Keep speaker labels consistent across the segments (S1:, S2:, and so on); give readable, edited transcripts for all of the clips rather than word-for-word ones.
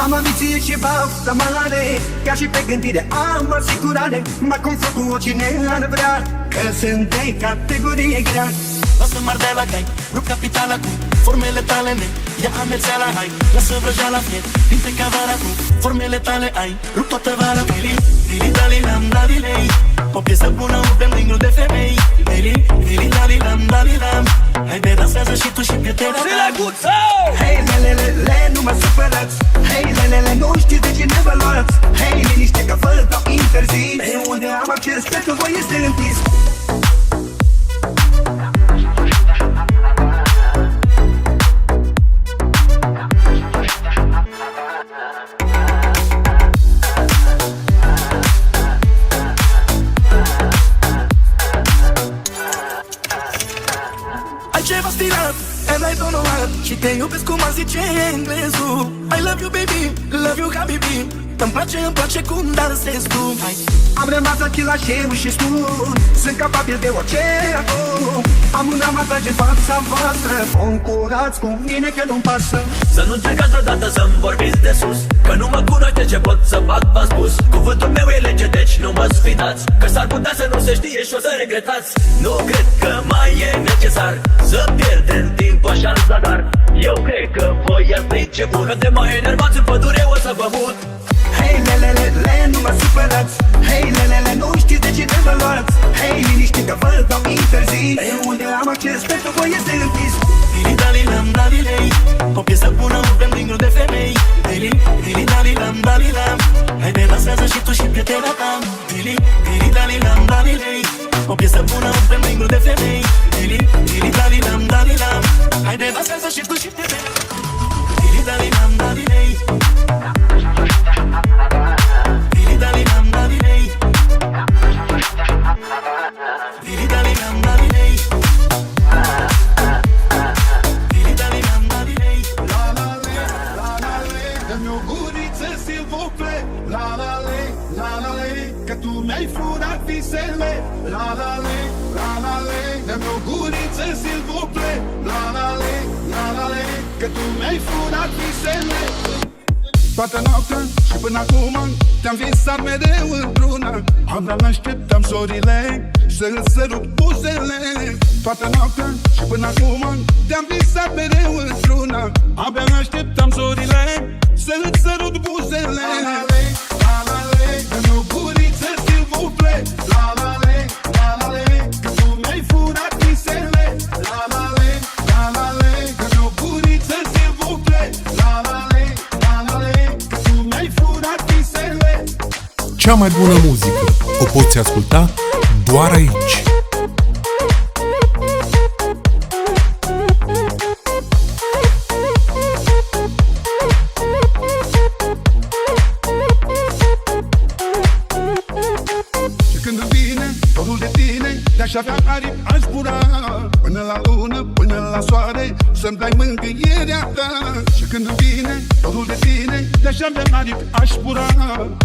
S1: Am ambiție și baftă mare, chiar și pe gândire am asigurare. Mă confrunt cu oricine ar vrea, că sunt de categorie grea.
S2: Lasă mardela cai, rup capitala cu formele tale ne ia amețeala, hai. Lasă vrăjeala fie, pinte cavara cu formele tale ai, rup toată vara. Dili, dili, dali, lam, dali, lei. O piesă bună, umplem din de femei. Dili, dili, dali, lam, dali, lam. Hai de dansează și tu și prietena ta.
S1: Hei, lelelele, nu mă supărați. Hei, lelele, nu știți de ce ne vă luați. Hei, liniște că vă dau interzis. Pe unde am acces, pentru voi este închis.
S2: Ceva stilat, and I don't know what. Și te iubesc cum ar zice englezul. I love you baby, love you habibi. Îmi place cum dansezi tu. Hai.
S1: Am rămas același eu și spun, sunt capabil de orice acum. Am un avantaj în fața voastră, concurați cu mine că nu-mi pasă.
S3: Să nu încercați vreodată să-mi vorbiți de sus, că nu mă cunoaște ce pot să fac, v-am spus. Cuvântul meu e lege, deci nu mă sfidați, că s-ar putea să nu se știe și o să regretați. Nu cred că mai e necesar să pierdem timp așa în zadar. Eu cred că voi ați priceput, că de mai enervați în pădure o să vă mut.
S1: Hei, lelelele, nu mă supărați. Hei, lelele, nu știți de ce ne vă luați. Hei, liniște că vă dau interzis. Pe unde am acces, pentru voi este închis.
S2: Dili, dali, lam, dali, lei. O piesă bună, umplem din de femei. Dili, dili, dali, lam, dali, lam. Hai de dansează și tu și prietena ta. Dili, dili, dali, lam, dali, lei. O piesă bună, umplem din de femei. Dili, dili, dali, lam, dali, lam. Hai de dansează și tu și prietena ta. Dili, dali, lam, dali, lei. Dili, dali, lam, dali, lei. Dili, dali, lam, dali, lei. Dili, dali, lam, dali, lei.
S4: La la le, la la le, dă-mi o guriță, s'il vous plaît. La la le, că tu mi-ai furat visele. La la le, dă-mi o guriță, s'il vous plaît. La la le, că tu mi-ai furat visele. Toată noaptea și până acum te-am visat mereu într-una. Abia așteptam zorile să-ți sărut buzele. Toată noaptea și până acum te-am visat mereu într-una. Abia așteptam zorile să-ți sărut buzele. La la le, dă-mi o guriță, s'il vous plaît. La la le, că tu mi-ai furat visele. La la le, dă-mi o guriță, s'il vous plaît. La la le, că tu mi-ai furat visele.
S5: Cea mai bună muzică o poți asculta doar aici.
S4: Și când îmi vine dorul de tine, de-aș avea aripi, aș zbura până la lună, până la soare, să-mi dai mângâierea ta. Și când îmi vine dorul de tine, de-aș avea aripi, aș zbura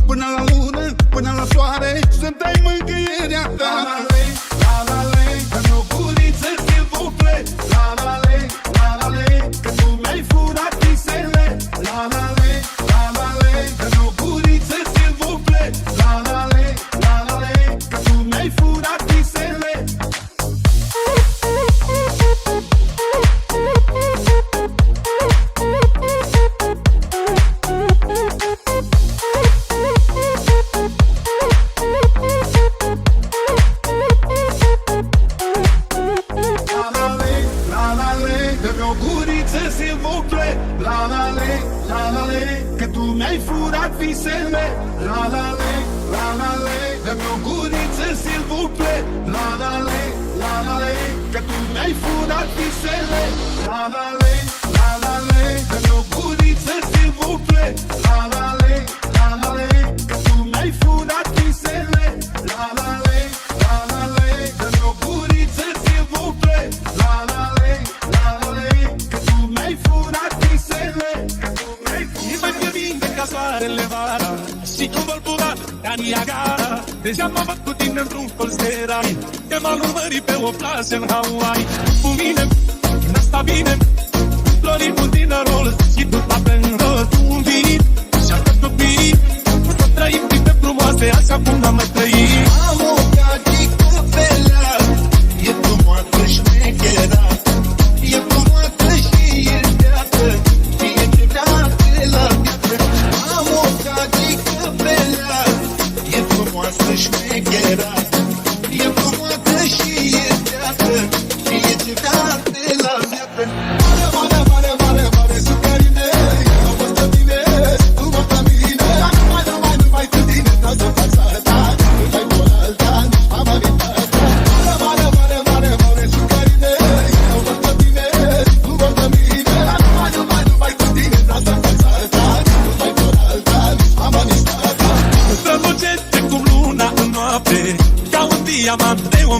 S4: până la lună, până la soare, să-mi dai mângâierea ta. La la le, dă-mi o guriță, s'il vous plaît. La la le, că tu mi-ai furat visele. La la le, dă-mi o guriță, s'il vous plaît. La la le, că tu mi-ai furat visele. Dă-mi o guriță, s'il vous plaît. La la le, că tu mi-ai furat visele. La la le, dă-mi o guriță, s'il vous plaît. La la le, că tu mi-ai furat visele. La la le, dă-mi o guriță, s'il vous plaît. La la le, că tu mi-ai furat visele. La la le, dă-mi o guriță, s'il vous plaît. La la le, că tu mi-ai furat visele.
S2: E mai bine ca soarele vara și cu vălburat ca Niagara. Deja m-am văd cu tine într-un colț de rai, te m-am urmărit pe o plasă în Hawaii. Cu mine n-a stat bine, florii cu tine rol și tu apă în rost. Un vin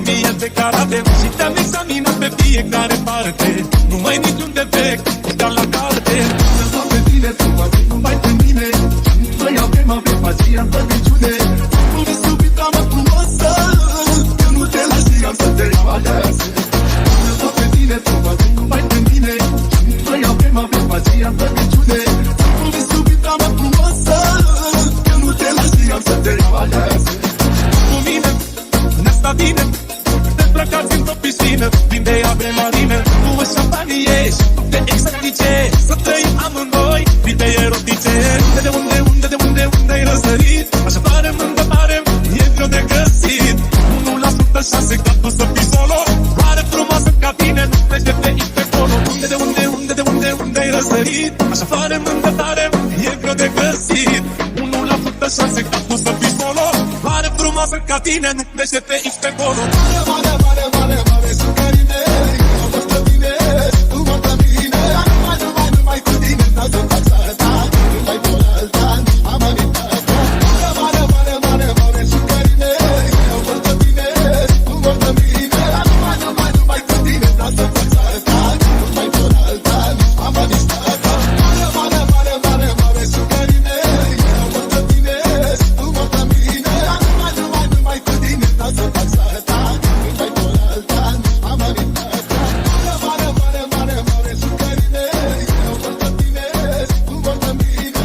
S6: mie de karate și te-am examinat pe fiecare parte. Nu mai niciun defect, chiar la carte.
S4: Să stau pe tine, tu mă vei numai pe mine. Noi avem magia în pădiciune. Spune subit drama frumoasă, că nu te lași, am să te iau acasă. Să stau pe tine, tu mă vei numai pe mine. Noi avem magia în pădiciune. Spune subit drama frumoasă, că nu te lași, am să te iau acasă.
S6: Cu mine, ne sta bine, dezbrăcați într-o piscină plin de adrenalină. Cu o șampanie și de exotice, să trăim amândoi vite erotice. Unde-ai răsărit? Așa pare mândă pare, e greu de găsit. 1% șanse ca tu să fii solo. Pare frumoasă ca tine, nu trece pe aici pe acolo. Unde-ai răsărit? Așa pare mândă tare, e greu de găsit. 1% șanse ca tu să fii solo. Pare frumoasă ca tine, nu trece pe aici pe acolo.
S4: Mare, sucarine. Am fost pe tine, tu mă pe mine. Numai cu tine, n-au să fac sărăta. Numai pe alta, am amitat. Mare, sucarine. Am fost pe tine, tu mă pe mine. Numai cu tine, n-au să fac sărăta. Numai pe alta, am amitat. Mare, sucarine. Am fost pe tine, tu mă pe mine. Numai cu tine, n-au să fac sărăta. Numai pe alta, am amitat. Mare, sucarine. Am fost pe tine, tu mă pe mine.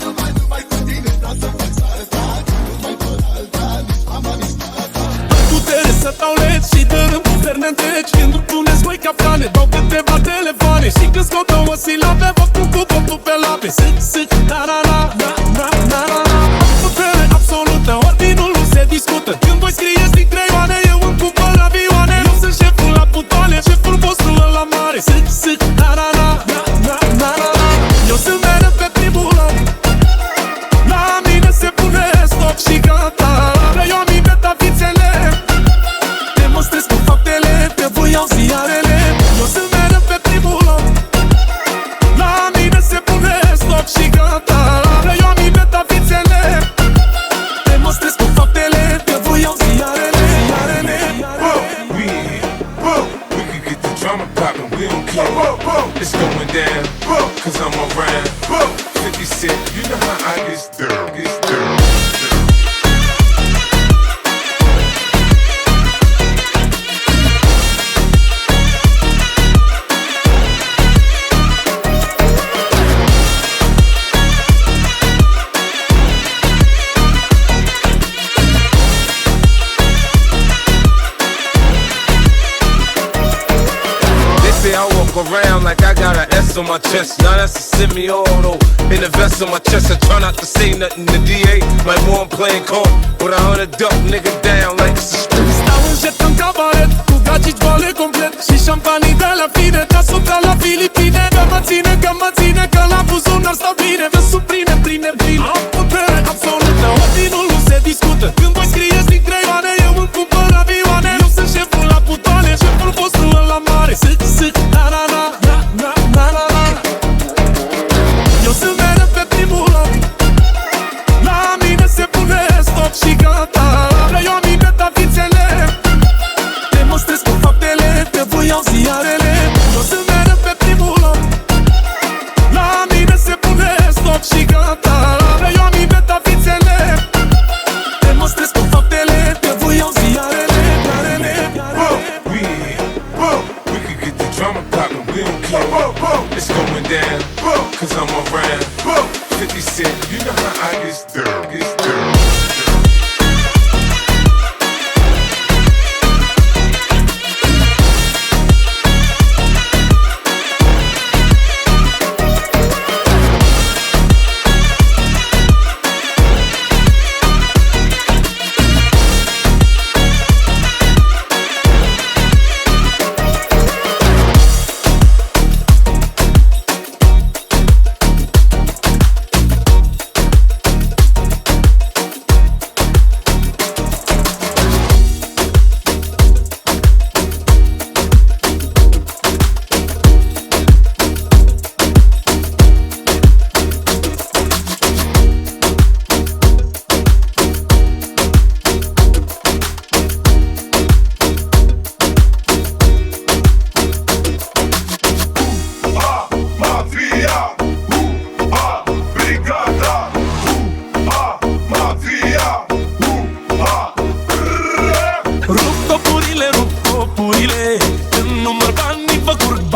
S4: Numai cu tine, n-au să fac sărăta. Numai pe alta, am amitat.
S6: Putere să dau legi și dărâm guverne întregi. Când îmi puneți voi capcane, dau câteva telefoane. Și când scot două silabe, vă pun cu botul pe labe. Sâc, na-na-na, na-na-na. Putere absolută, ordinul nu se discută. Când voi scrieți din creioane, eu îmi cumpăr avioane. Eu sunt șeful la putoane, șeful vostru ăla mare. Sâc, na-na-na, na-na-na. Eu sunt mereu pe primul loc. La mine se pune stop și gata. Eu am inventat fițele, demonstrez cu faptele, te voi iau ziarele. Eu sunt mereu pe primul loc. La mine se pune stop și gata. Eu am inventat fițele, demonstrez cu faptele, te voi iau ziarele.
S7: We can get the drama poppin', we don't care. It's going down, cause I'm around. 50 Cent, you know how I get down. I walk around like I got an S on my chest. Now that's a semi-auto in the vest on my chest. I try not to say nothing to DA, like more I'm playing court with 100 duck nigga down like it's a strip.
S6: Stau în jet în cabaret, cu gagici goale complet și șampanii de la fine, deasupra la Filipine. Că mă ține, că la buzunar stau bine. Vă supline, pline. Am putere absolută, ordinul nu se discută. Când voi scrieți din creioane, eu îmi cumpăr avioane. Eu sunt șeful la putoane, șeful vostru ăla mare. Sâc, na-na-na, na-na-na. Eu sunt mereu pe primul loc. La mine se pune stop și gata. Eu am inventat fițele, demonstrez cu faptele, te voi iau ziarele. Eu sunt mereu pe primul loc. La mine se pune stop și gata. Eu am inventat fițele, demonstrez cu faptele, te voi iau ziarele.
S7: We can get the drama poppin', we don't care. It's going down, cause I'm around. 50 Cent, you know how I get down.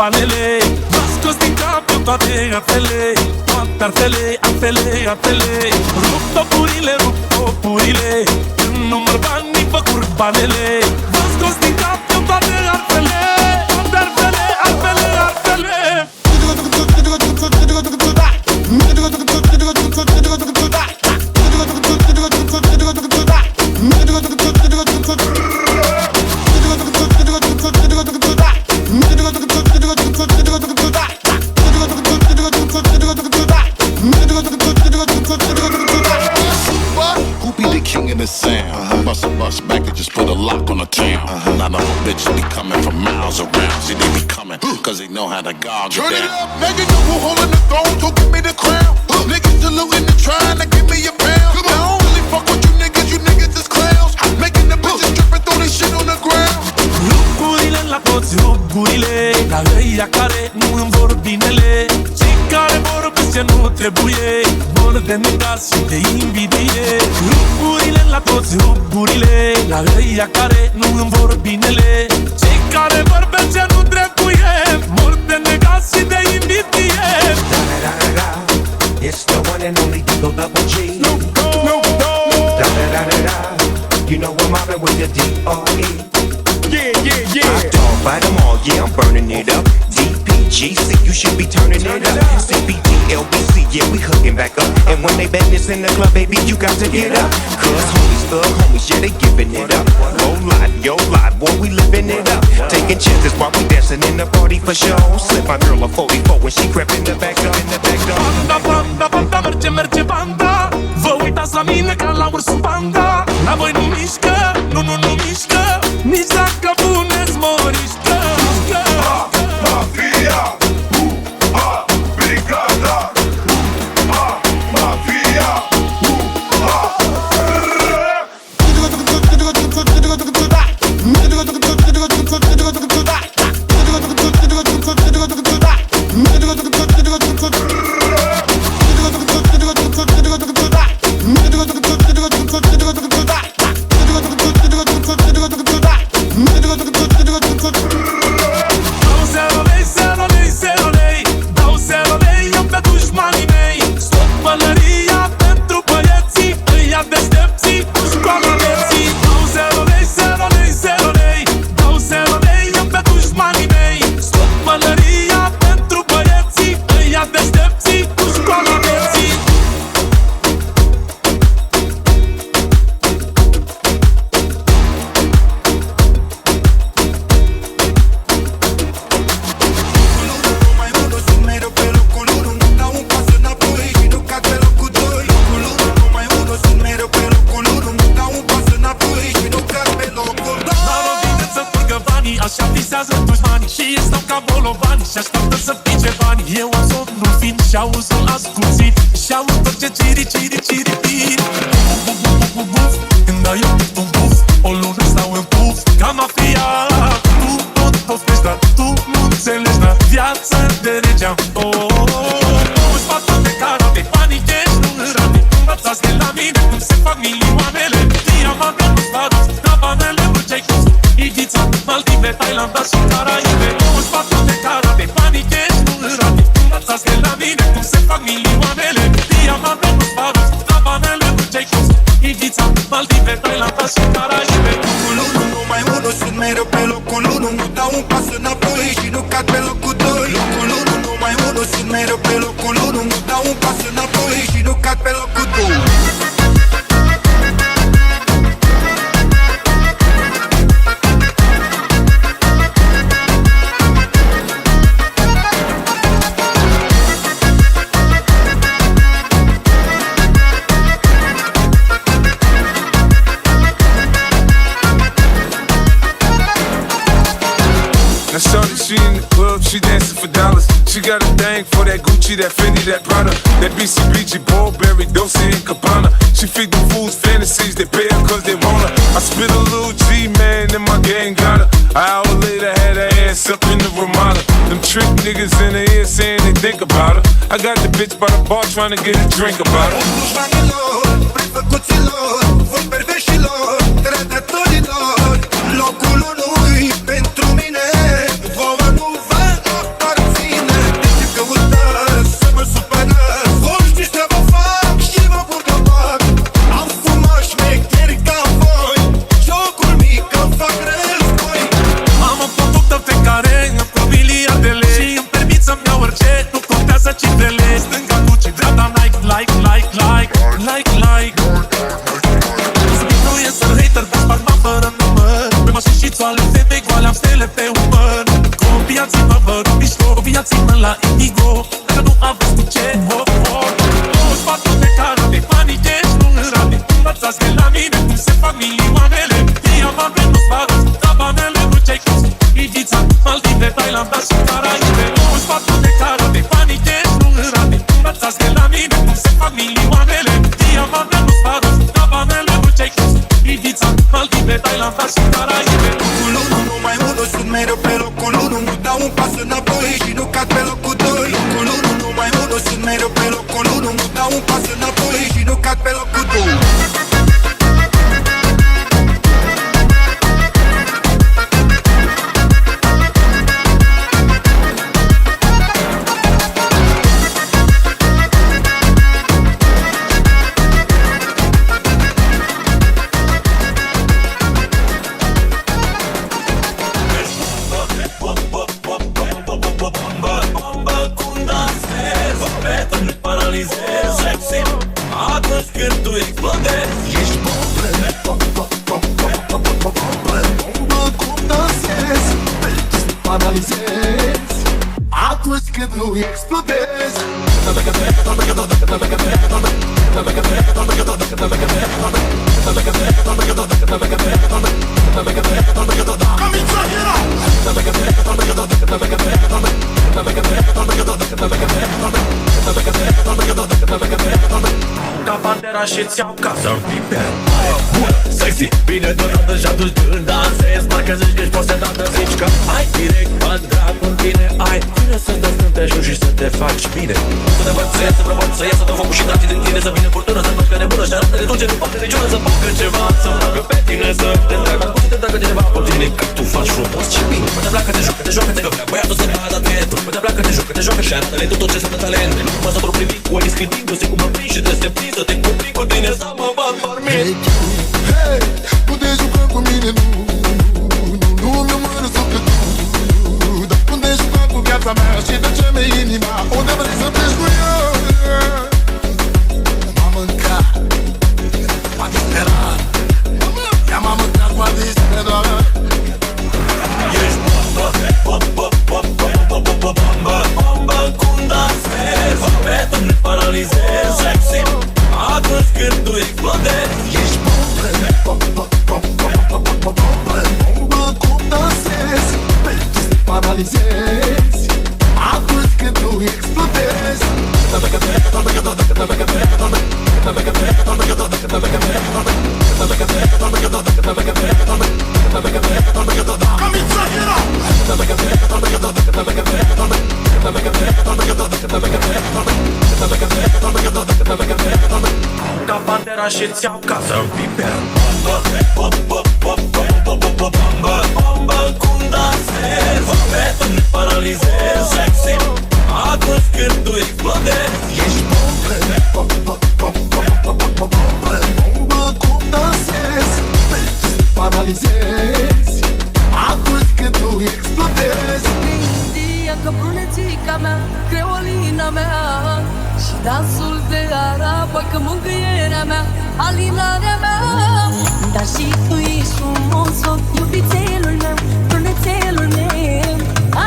S6: curbanele. M-a scos din cap eu toate artele, toate artele, artele, artele. Rup topurile, când număr banii fă curbanele. M-a scos din cap eu toate artele, toate artele, artele, artele.
S4: The sound, bust back and just put a lock on the town. Now the bitches be coming from miles around. See, they be coming, cause they know how to gog it down. Turn it up, nigga, you who holding the throne, so give me the crown. Niggas saluting and trying to give me a pound. I don't really fuck with you niggas is clowns. Making the bitches strip and throw this shit on the ground.
S6: Lucrurile la toți, lucrurile la ăia care nu îmi vor binele. Cei care vorbesc ce nu trebuie, vor de negat și de invidie. Lucrurile la toți, lucrurile la ăia care nu îmi vor binele. Cei care vorbesc ce nu trebuie, vor de negat și de invidie.
S1: It's the one and only Digo Double G. You know I'm mobbing with the D.R.E. I dog fight them all, yeah, I'm burning it up. DPGC, you should be turning it up. CBD, LBC, yeah, we hooking back up. And when they bang this in the club, baby, you got to get up. Cause homies, thug homies, yeah, they giving it up. Low life, yo life, boy, we living it up. Taking chances while we dancing in the party for show. Slip my girl a 44 when she crept in the back door, in the back door.
S6: Banda, banda, merge, merge banda. Vă uitați la mine ca la ursul panda. La voi nu mișcă, nu mișcă. Nici dacă puneți morișcă.
S4: Mafia, brigada, mafia,
S7: that Fendi, that Prada, that BCBG, Burberry, Dolce & Gabbana. She feed them fools fantasies, they pay her cause they want her. I spit a little G, man, and my gang got her. An hour later, had her ass up in the Ramada. Them trick niggas in the ear saying they think about her. I got the bitch by the bar trying to get a drink about her.
S4: dau un pas înapoi și nu cad pe locul tău.
S3: Atunci când tu explodezi,
S4: Ești bombă, bombă cum dansezi, te paralizezi. Atunci când nu explodezi.
S3: ca pantera și-ți iau casa în piper. Sexy, bine donată și atunci când dansezi, parcă zici că ești posedată, zici că ai direct pădrat în tine. Ai vine să-ți dă stânteșul și să te faci bine. Să te văd, să ies, să provăd, să ies, să te focul și dragii din tine. Să vină furtună, să-mi faci că nebună și arată de dulce, nu poate niciună să facă ceva, să facă pe tine, să te întreagă. Cum să te întreagă cineva pe tine, că tu faci frumos și bine. Mă te placă, te joacă, te joacă, te găvrea, băiatul se baza dreptul. Mă te placă, te joacă, te joacă și arată de tot ce sunt talente. Nu mă să tot privi, ori scrivindu-se cum mă prind și te se prind, să te cuprind cu tine, să mă văd dormit.
S4: Hey, nu te juca cu mine, nu mi-o mără sufletul. Dar când te juca cu viața mea și de ce mi-e inima, unde vrei să pleci cu eu? M-a mâncat, m-a disperat, m-a mâncat, m-a disperat.
S3: Ești bombă, bombă, bombă, bombă, bombă, bombă, cum dansezi, pe tu ne paralizezi, sexy, atunci când tu explodezi.
S4: Ești bombă, bombă, bombă, bombă, bombă, bombă, cum dansezi, te paralizezi, atunci când tu explodezi.
S3: Ca pantera și-ți iau casa în piper. Bombă, bombă, bombă, bombă, bombă, bombă, cum dansezi, pe tu ne paralizezi, sexy, atunci când tu explodezi.
S4: Ești bombă, bombă, bombă, bombă, bombă, bombă, cum dansezi, te paralizezi, atunci când tu explodezi.
S8: Știa că brunețica mea, creolina mea și dansul de arabă, că mângâierea mea, alinarea mea. Dar și tu ești frumos, iubitelul meu, brunețelul meu.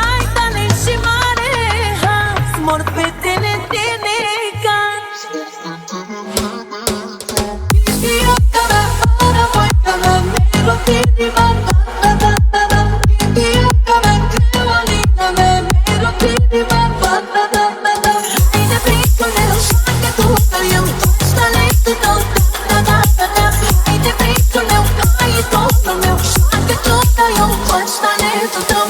S8: Ai talent și mare, să mor pe tine, teneca. Știa că mea, arabă-ica mea, melodinima, da-da-da-da-da. Știa că mea, creolina mea, melodinima, da-da-da-da-da. Hai de brincul meu, șoacă tu, că eu toți talentul tău, da-da-da-da-da. Hai de brincul meu, că ai domnul meu, șoacă tu, că eu toți talentul tău.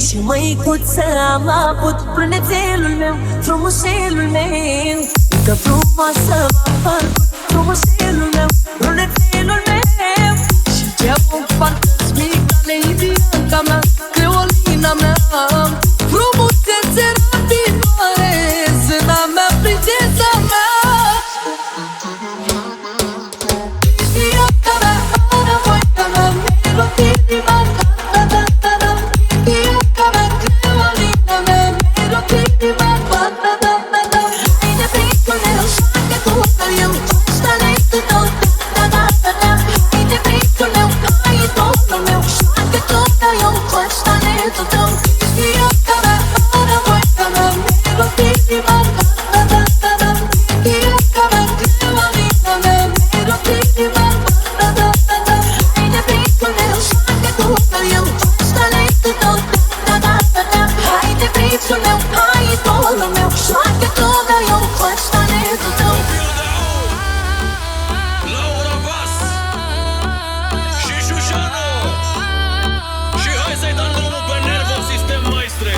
S8: Și măicuță am avut brunețelul meu, frumușelul meu. Că frumoasă m-am făcut, frumușelul meu, brunețelul meu. Și eu parcă-ți micale, Ibianca mea, creolina mea. Frumusețe rapinoare, zâna mea, prințesa mea. Ibianca mea, arabă-ica mea, melodinima, da-da-da-da-da. Ibianca mea, creolina mea, melodinima, da-da-da-da-da. Hai de brincul meu, șoacă tu, că eu toți talentul tău, da-da-da-da-da. Hai de brincul meu, că ai domnul meu, șoacă tu, că eu toți talentul tău. Ibianca mea, arabă-ica mea, melodinima, da-da-da-da-da. Ibianca mea, creolina mea, melodinima, da-da-da-da-da. Hai de brincul meu, șoacă tu, că eu toți talentul tău, da-da-da-da-da. Hai de brincul meu, ai domnul meu, șoacă tu, că eu toți talentul tău.
S3: Laura Vas și Șușanu. Și hai să-i dăm drumul pe Nervo System, maestre.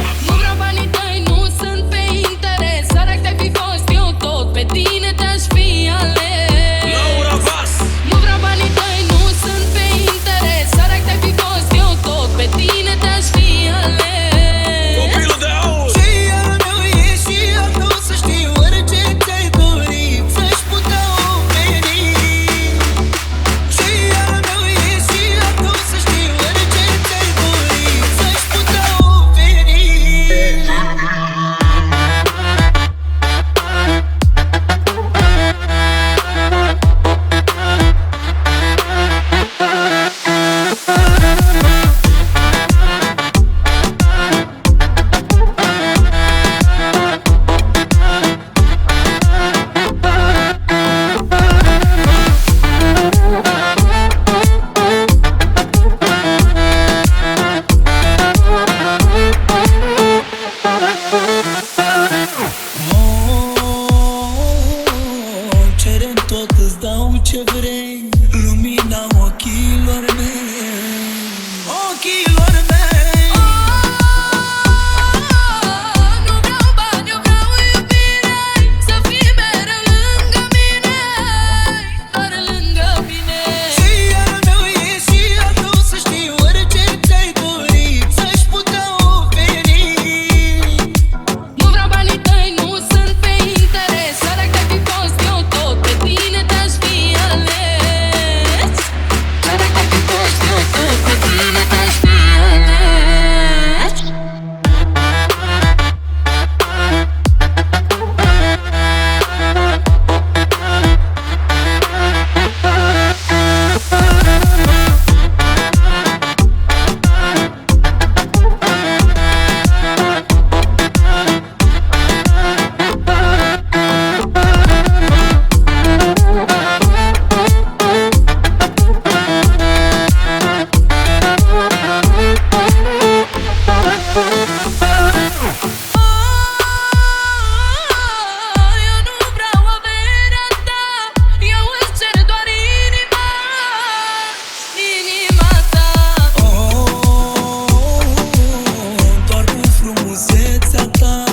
S2: ta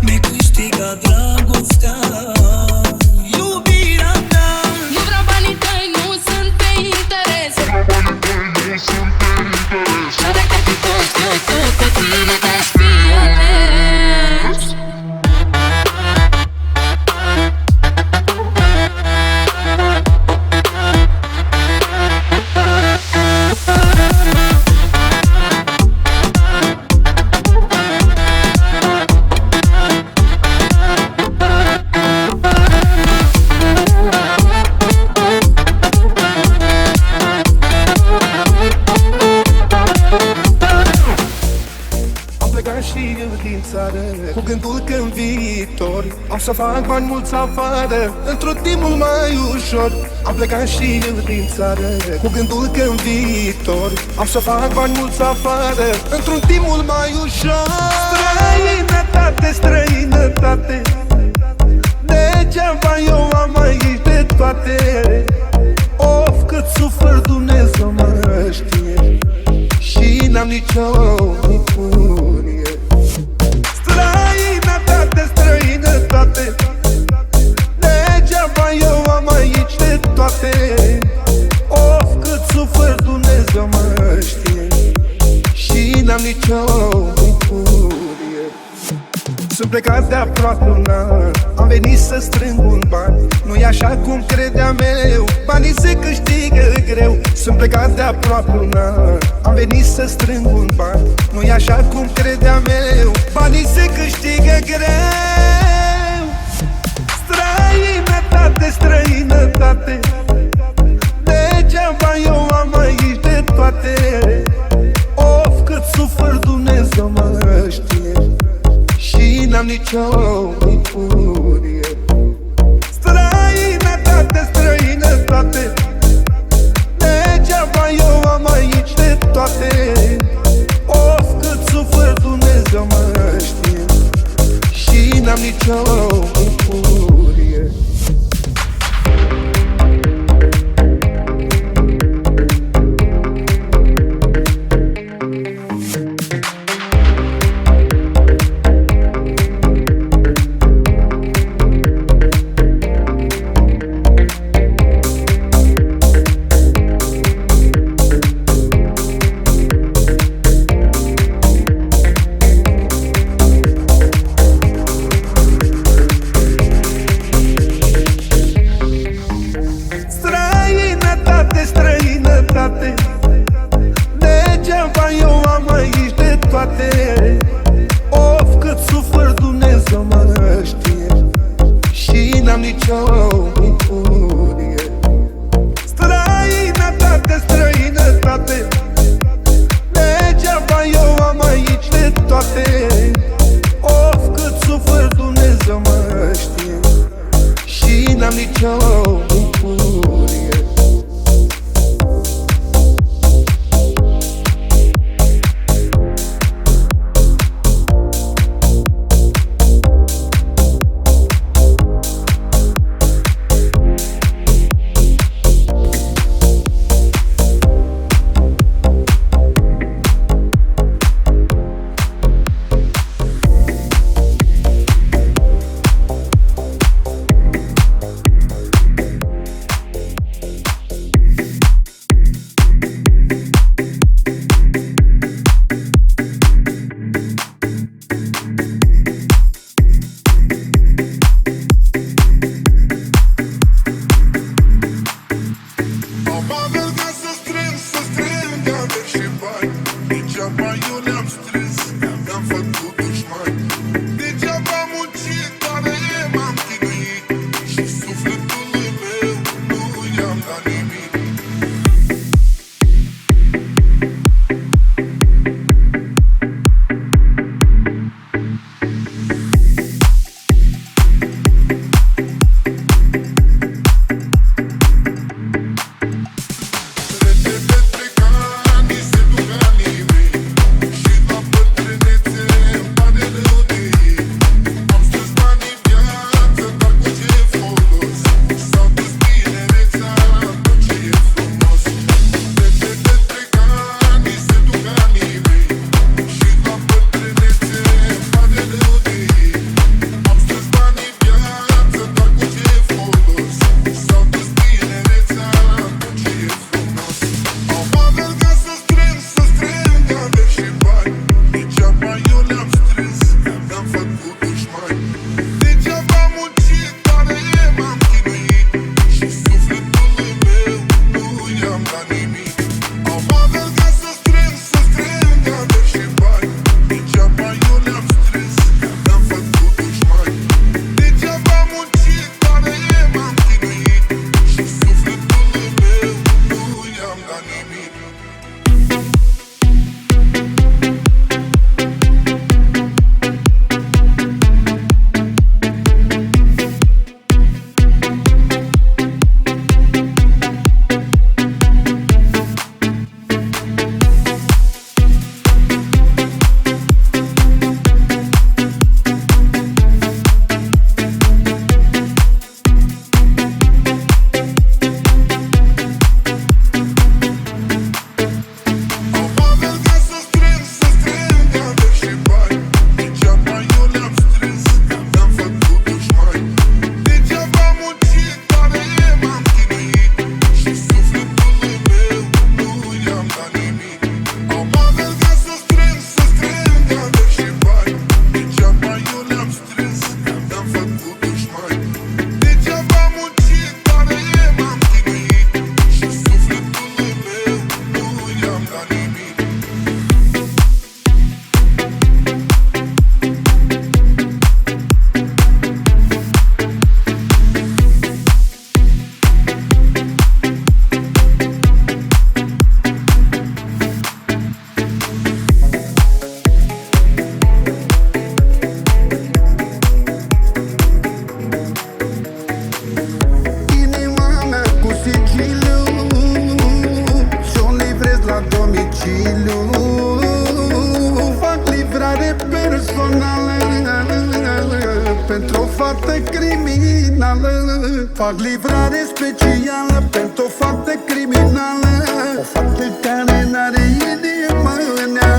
S2: mi câștiga dragostea. Iubirea mea.
S8: Nu vreau banii tăi, nu sunt pe interes. Și dacă fi fost eu tot pe tine te-aș fi ales.
S4: Cu gândul că în viitor am să fac bani mulți afară, într-un timpul mai ușor. Am plecat și eu din țară, cu gândul că în viitor am să fac bani mulți afară, într-un timpul mai ușor. Străinătate, străinătate, degeaba eu am aici de toate. Of, cât sufăr, Dumnezeu mă știe, și n-am nicio bucurie. Străinătate, străinătate, degeaba eu am aici de toate. Of, cât sufăr, Dumnezeu mă știe, și n-am nicio bucurie. Sunt plecat de aproape un an, am venit să strâng un ban. Nu-i așa cum credeam eu, banii se câștigă greu. Sunt plecat de aproape un an, am venit să strâng un ban. Nu-i așa cum credeam eu, banii se câștigă greu. Străinătate, străinătate, degeaba eu am aici de toate. Of, cât sufăr, Dumnezeu mă știe, și n-am nicio bucurie. Străinătate, străinătate, degeaba eu am aici de toate. Of, cât sufăr, Dumnezeu mă știe, și n-am nicio bucurie. pentru o fată criminală. Fac livrare specială pentru o fată criminală. O fată care n-are inimă în ea.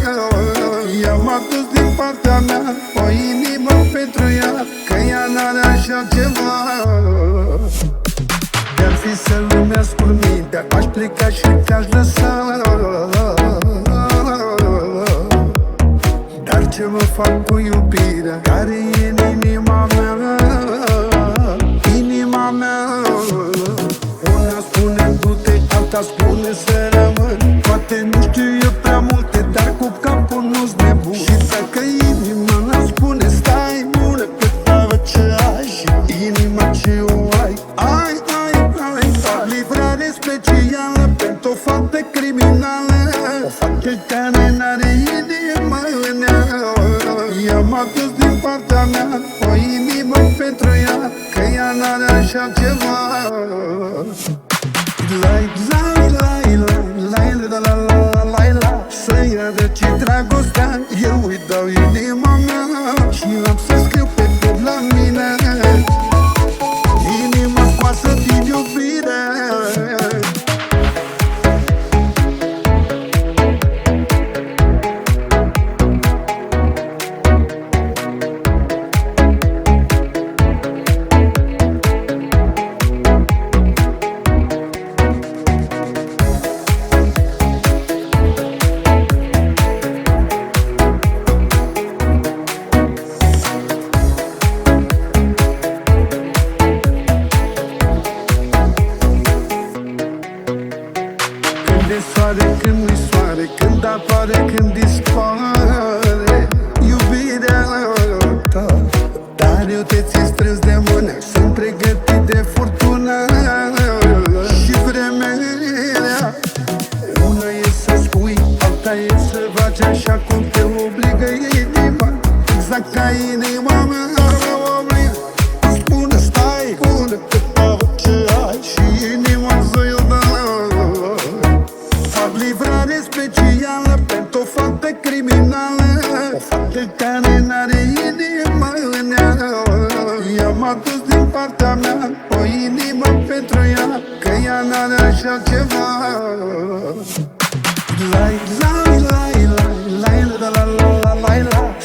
S4: I-am adus din partea mea o inimă pentru ea, că ea n-are așa ceva. De-ar fi să lumească cu mintea, aș pleca și te-aș lăsa. Dar ce mă fac cu iubirea care e în inima mea? Inima mea. Una spune du-te, alta spune să rămân. Poate nu știu eu prea multe, dar cu capul nu-s nebun. Și dacă inima mea spune stai bună, pe tavă ce ai și inima ce o ai. Ai, fac livrare specială pentru o fată criminală. O fată care n-are inimă în ea. I-am adus din partea mea o inimă pentru ea, că ea n-are așa ceva. Să-i arăci dragostea, eu îi dau inima mea și am să scriu pe tot la mine. Inima scoasă din iubire. Când nu-i soare, când apare, când dispare iubirea ta. Dar eu te țin strâns de mână, sunt pregătit de furtună și vremea. Una e să spui, alta e să faci așa cum te obligă inima. Exact ca inima mea obligă. Spune stai, pune pe tavă ce ai și inima să-i o dă. Fac livrare specială pentru o fată criminală. O fată care n-are inimă în ea. I-am adus din partea mea o inimă pentru ea, că ea n-are așa ceva.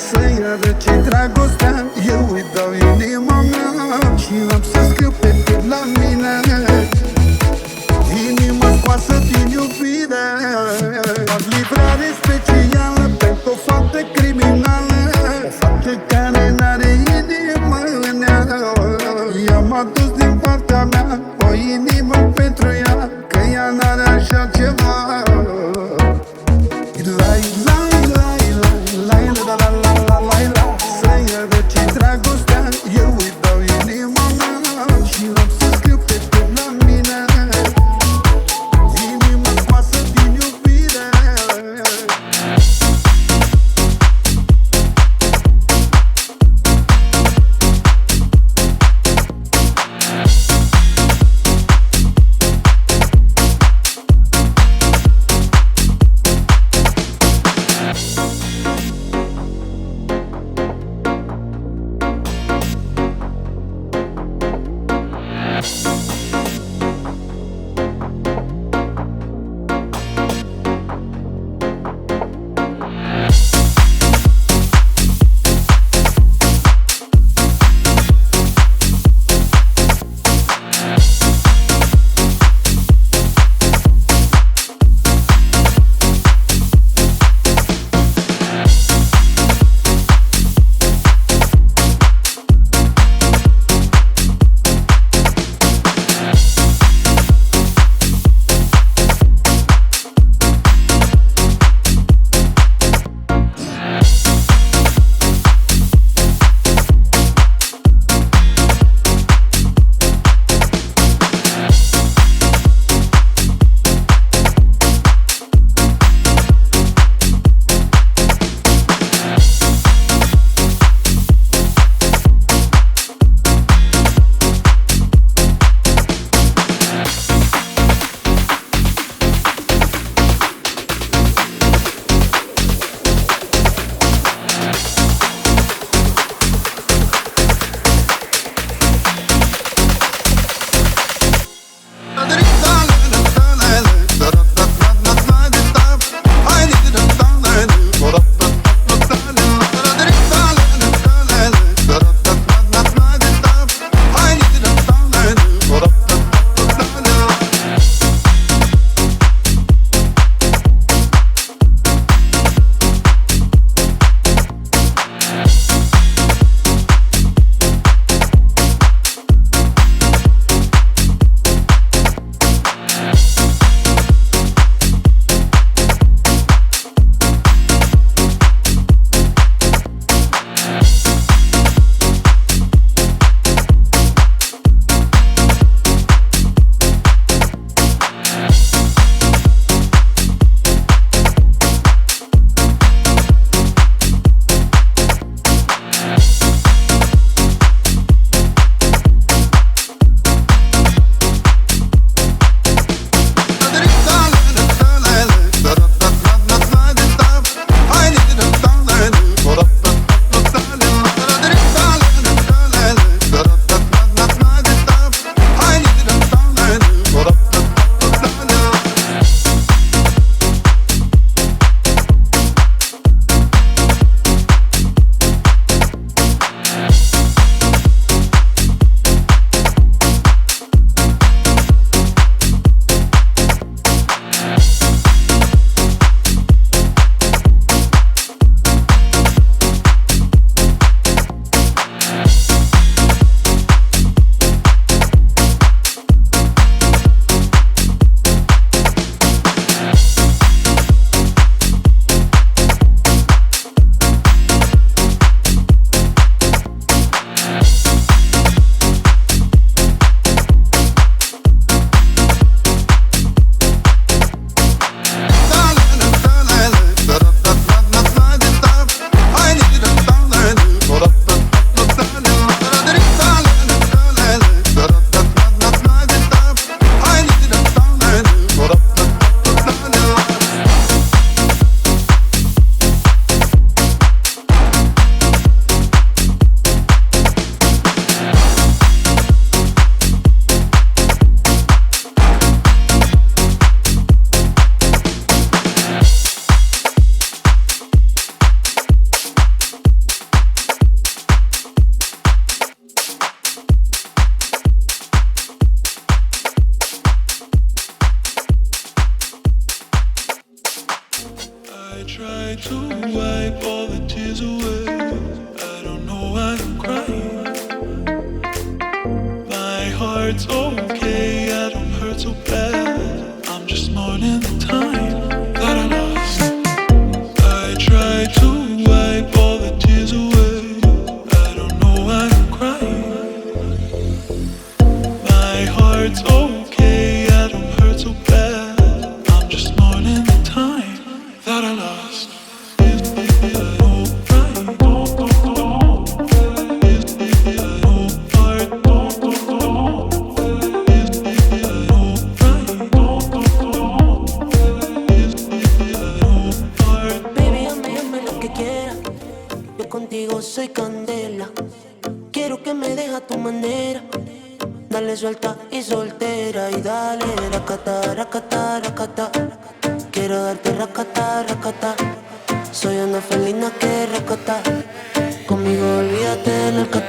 S4: Să-i arăci dragostea, eu îi dau inima mea și am să scriu pe tot la mine. Inima scoasă din iubire. Fac livrare specială pentru o fată criminală. O fată care n-are inimă în ea. I-am adus din partea mea o inimă pentru ea, că ea n-are așa ceva. Să-i arăci dragostea, eu îi dau inima mea și am să scriu pe tot la mine. Inima scoasă din iubire.
S9: to wipe all the tears away. I don't know why I'm crying. My heart's okay, I don't hurt so bad. I'm just mourning the time that I lost. I try to wipe all the tears away. I don't know why I'm crying. My heart's okay, I don't hurt so bad. I'm just mourning the time that I lost.
S10: Contigo soy candela, quiero que me dejes a tu manera. Dale suelta y soltera y dale racata, racata, racata. Quiero darte racata, racata. Soy una felina que racata. Conmigo olvídate del alcatraz.